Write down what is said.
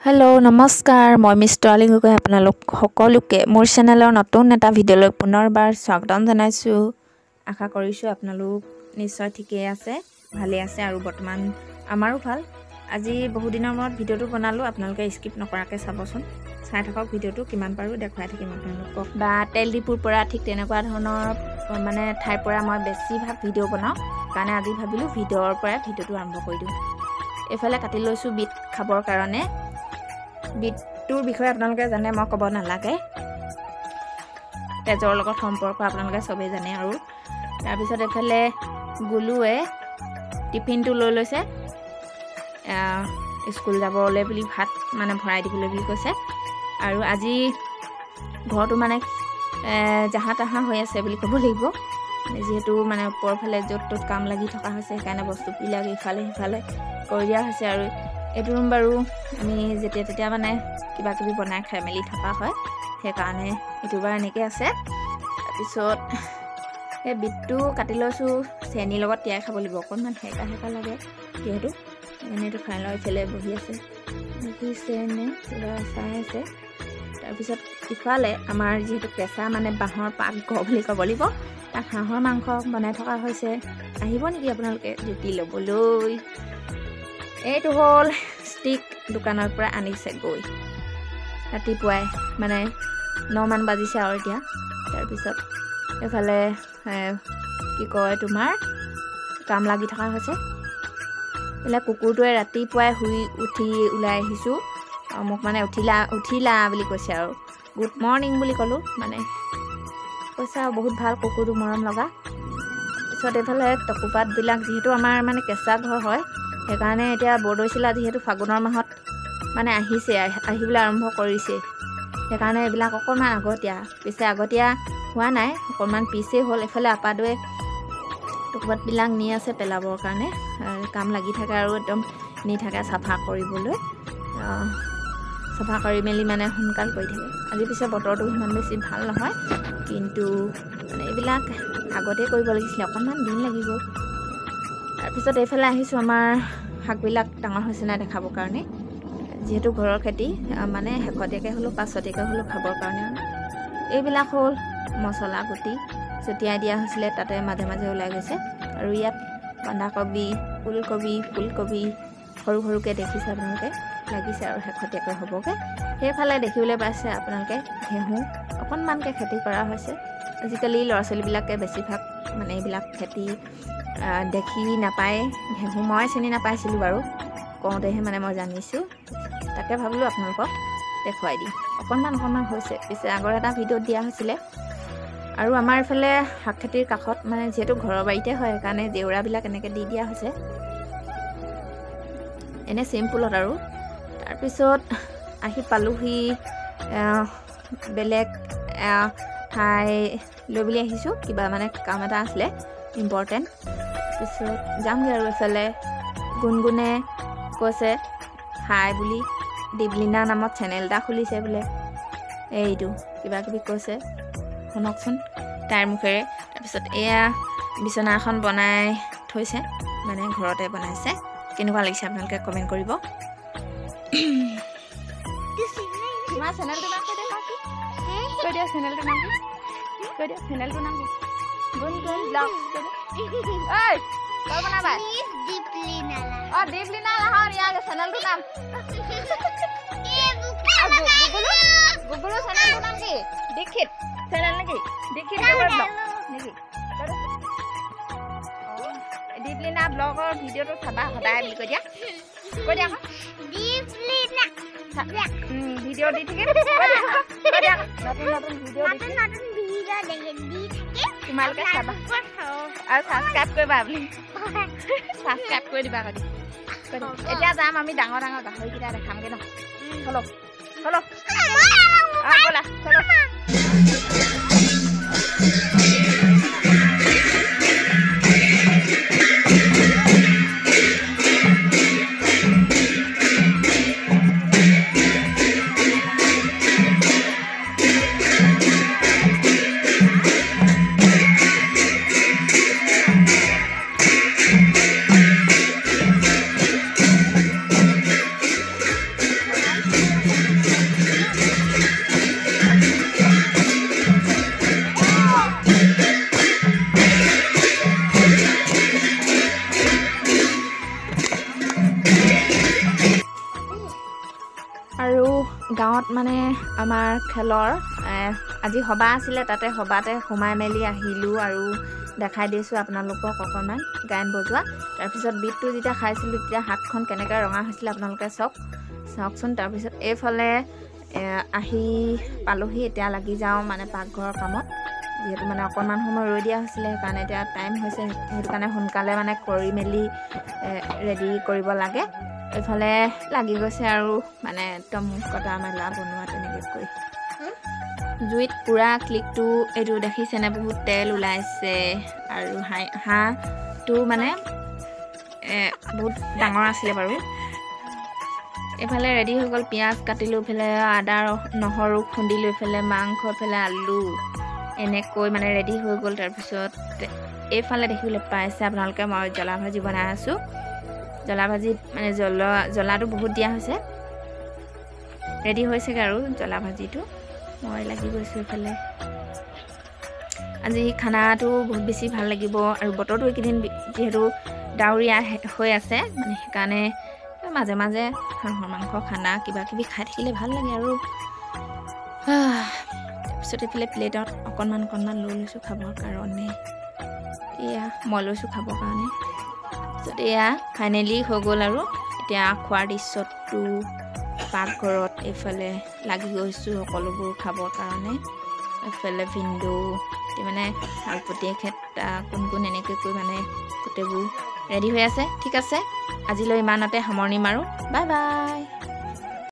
Hello नमस्कार मैं miss ছোৱালী গগৈ আপোনালোক সকলোকে মোৰ চেনেলৰ নতুন এটা ভিডিঅ'লৈ পুনৰবাৰ স্বাগতম জনাইছো আশা কৰিছো আপোনালোক নিশ্চয় ঠিকই আছে ভালে আছে আৰু বৰ্তমান আমাৰো ভাল আজি বহু দিনৰ মূৰত ভিডিঅ'টো বনালো আপোনালোকে স্কিপ নকৰাকৈ চাবচোন চাই থাকক ভিডিঅ'টো কিমান পাৰো দেখাই থাকিম আপোনালোকক বা তেলডিপুৰ পৰা ঠিক তেনেকুৱা ধৰণৰ মানে ঠাইৰ পৰা মই বেছিভাগ ভিডিঅ' বনাও কাৰণে আজি ভাবিলো ভিডিঅ'ৰ পৰা ভিডিঅ'টো আৰম্ভ কৰি দিওঁ এফালে কাটি লৈছো বিট খাবৰ কাৰণে বিটটোৰ বিষয়ে আপোনালোকে জানে মই ক'ব নালাগে তেজৰ লগত সম্পৰ্ক আপোনালোকে সবেই জানে আৰু তাৰ পিছত এফালে গুলুৱে টিফিনটো লৈ লৈছে স্কুল যাবলৈ বুলি ভাত মানে ভৰাই দিবলৈ বুলি কৈছে আৰু আজি ঘৰটো মানে জাহা তাহা হৈ আছে বুলি ক'ব লাগিব যেহেতু মানে ওপৰৰ ফালে য'ত ত'ত কাম লাগি থকা হৈছে সেইকাৰণে বস্তুবিলাক ইফালে সিফালে কৰি দিয়া হৈছে আৰু এইটো ৰুম বাৰু আমি যেতিয়া তেতিয়া মানে কিবা কিবি বনাই খাই মেলি থকা হয় সেইকাৰণে এইটো বাৰ এনেকৈ আছে তাৰপিছত এই বিটটো কাটি লৈছোঁ চেনিৰ লগত তিয়াই খাব লাগিব অকণমান সেকা লাগে যিহেতু এনেইটো খাই লৈ ইফালে বহি আছে চেনে কিবা চাই আছে তাৰপিছত ইফালে আমাৰ যিহেতু কেঁচা মানে বাঁহৰ পাকঘৰ বুলি ক'ব লাগিব তাত হাঁহৰ মাংস বনাই থকা হৈছে আহিব নেকি আপোনালোকে জুতি ল'বলৈ এইটো হ'ল ষ্টিক দোকানৰ পৰা আনিছে গৈ ৰাতিপুৱাই মানে 9 মান বাজিছে আৰু এতিয়া তাৰপিছত এফালে কি কয় তোমাৰ কাম লাগি থকা হৈছে এলা কুকুৰটোৱে ৰাতিপুৱাই শুই উঠি ওলাই আহিছোঁ মোক মানে উঠিলা বুলি কৈছে আৰু গুড মৰ্ণিং বুলি ক'লোঁ মানে কৈছে আৰু বহুত ভাল কুকুৰটো মৰম লগা পিছত এইফালে টকুপাতবিলাক যিহেতু আমাৰ মানে কেঁচা ঘৰ হয় সেইকাৰণে এতিয়া বৰদৈচিলা যিহেতু ফাগুনৰ মাহত মানে আহিবলৈ আৰম্ভ কৰিছে সেইকাৰণে এইবিলাক অকণমান আগতীয়া হোৱা নাই অকণমান পিছেই হ'ল এফালে আপাদৈ টকুপাতবিলাক নি আছে পেলাবৰ কাৰণে কাম লাগি থাকে আৰু একদম নি থাকে চাফা কৰিবলৈ চাফা কৰি মেলি মানে সোনকাল কৰি থাকে আজি পিছে বতৰটো ইমান বেছি ভাল নহয় কিন্তু মানে এইবিলাক আগতে কৰিব লাগিছিলে অকণমান দিন লাগি গ'ল তাৰপিছত এইফালে আহিছোঁ আমাৰ শাকবিলাক ডাঙৰ হৈছে নাই দেখাবৰ কাৰণে যিহেতু ঘৰৰ খেতি মানে শেহতীয়াকৈ হ'লেও পাছতীয়াকৈ হ'লেও খাবৰ কাৰণে এইবিলাক হ'ল মছলা গুটি ছটিয়াই দিয়া হৈছিলে তাতে মাজে মাজে ওলাই গৈছে আৰু ইয়াত বন্ধাকবি ফুলকবি সৰু সৰুকৈ দেখিছে আপোনালোকে লাগিছে আৰু শেহতীয়াকৈ হ'বগৈ সেইফালে দেখিবলৈ পাইছে আপোনালোকে ঘেঁহু অকণমানকৈ খেতি কৰা হৈছে আজিকালি ল'ৰা ছোৱালীবিলাকে বেছিভাগ মানে এইবিলাক খেতি দেখি নাপায় ঘেঁহু মই চিনি নাপাইছিলোঁ বাৰু কওঁতেহে মানে মই জানিছোঁ তাকে ভাবিলোঁ আপোনালোকক দেখুৱাই দিম অকণমান হৈছে পিছে আগৰ এটা ভিডিঅ'ত দিয়া হৈছিলে আৰু আমাৰ এইফালে শাক খেতিৰ কাষত মানে যিহেতু ঘৰৰ বাৰীতে হয় সেইকাৰণে জেওৰাবিলাক এনেকৈ দি দিয়া হৈছে এনে চিম্পুলত আৰু তাৰপিছত আহি পালোহি বেলেগ ঠাই লৈ বুলি আহিছোঁ কিবা মানে কাম এটা আছিলে ইম্পৰ্টেণ্ট পিছত যামগৈ আৰু এইফালে গুণগুণে কৈছে হাই বুলি দিবলিনা নামত চেনেল এটা খুলিছে বোলে এইটো কিবা কিবি কৈছে শুনকচোন তাইৰ মুখেৰে তাৰপিছত এয়া বিচনা এখন বনাই থৈছে মানে ঘৰতে বনাইছে কেনেকুৱা লাগিছে আপোনালোকে কমেণ্ট কৰিব তোমাৰ চেনেলটোৰ নাম কৈ দিয়া চেনেলটোৰ নাম গুণগুণ ব্লগছ ঐ তই বনাবা দীপলিনা লাহন ইয়াৰ চেনেলটোৰ নাম গুগলো চেনেলটোৰ নাম কি দীক্ষিত চেনেল নেকি দীক্ষিত ব্লগ নেকি দীপলিনা ব্লগৰ ভিডিঅ'টো চাবা সদায় বুলি কৈ দিয়া ভিডিঅ' দি থাকিম নতুন ভিডিঅ' তোমালোকে চাবা আৰু ছাবস্ক্ৰাইব কৰিবা বুলি ছাবস্ক্ৰাইব কৰি দিবা এতিয়া যাম আমি ডাঙৰ গাহৰিকেইটা দেখামগৈ ন চলো ব'লা চলো গাঁৱত মানে আমাৰ খেলৰ আজি সভা আছিলে, তাতে সভাতে সোমাই মেলি আহিলোঁ আৰু দেখাই দিছোঁ আপোনালোকক অকণমান গায়ন বজোৱা। তাৰপিছত বিটটো যেতিয়া খাইছিলোঁ তেতিয়া হাতখন কেনেকৈ ৰঙা হৈছিলে আপোনালোকে চাওকচোন। তাৰপিছত এইফালে আহি পালোহি, এতিয়া লাগি যাওঁ মানে পাকঘৰৰ কামত। যিহেতু মানে অকণমান সময় ৰৈ দিয়া হৈছিলে, সেইকাৰণে এতিয়া টাইম হৈছে, সেইটো কাৰণে সোনকালে মানে কৰি মেলি ৰেডি কৰিব লাগে। এইফালে লাগি গৈছে আৰু মানে একদম কটা মেলা বনোৱা তেনেকৈ কৰি। জুইত পূৰা ক্লিকটো এইটো দেখিছেনে, বহুত তেল ওলাইছে আৰু হাঁহটো মানে বহুত ডাঙৰ আছিলে বাৰু। এইফালে ৰেডি হৈ গ'ল, পিঁয়াজ কাটিলোঁ, এইফালে আদা নহৰু খুন্দিলোঁ, এইফালে মাংস, এইফালে আলু, এনেকৈ মানে ৰেডি হৈ গ'ল। তাৰপিছত এইফালে দেখিবলৈ পাইছে আপোনালোকে মই জ্বলা ভাজি বনাই আছোঁ। জ্বলা ভাজিত মানে জ্বলাটো বহুত দিয়া হৈছে, ৰেডি হৈছেগৈ আৰু জ্বলা ভাজিটো। মই লাগি গৈছোঁ এইফালে। আজি খানাটো বহুত বেছি ভাল লাগিব আৰু বতৰটো এইকেইদিন যিহেতু ডাৱৰীয়া হৈ আছে, মানে সেইকাৰণে মাজে মাজে হাঁহৰ মাংস খানা কিবা কিবি খাই থাকিলে ভাল লাগে আৰু। তাৰপিছত এইফালে প্লেটত অকণমান লৈ লৈছোঁ খাবৰ কাৰণে। এয়া মই লৈছোঁ খাবৰ কাৰণে। তাৰপিছত এয়া ফাইনেলি হৈ গ'ল আৰু এতিয়া খোৱাৰ দৃশ্যটো পাকঘৰত এইফালে লাগি গৈছোঁ সকলোবোৰ খাবৰ কাৰণে। এইফালে ভিনদেউ মানে শালপতীয়া খেতা কোন এনেকৈ কৈ মানে গোটেইবোৰ ৰেডি হৈ আছে। ঠিক আছে, আজিলৈ ইমানতে সামৰণি মাৰোঁ। Bye bye.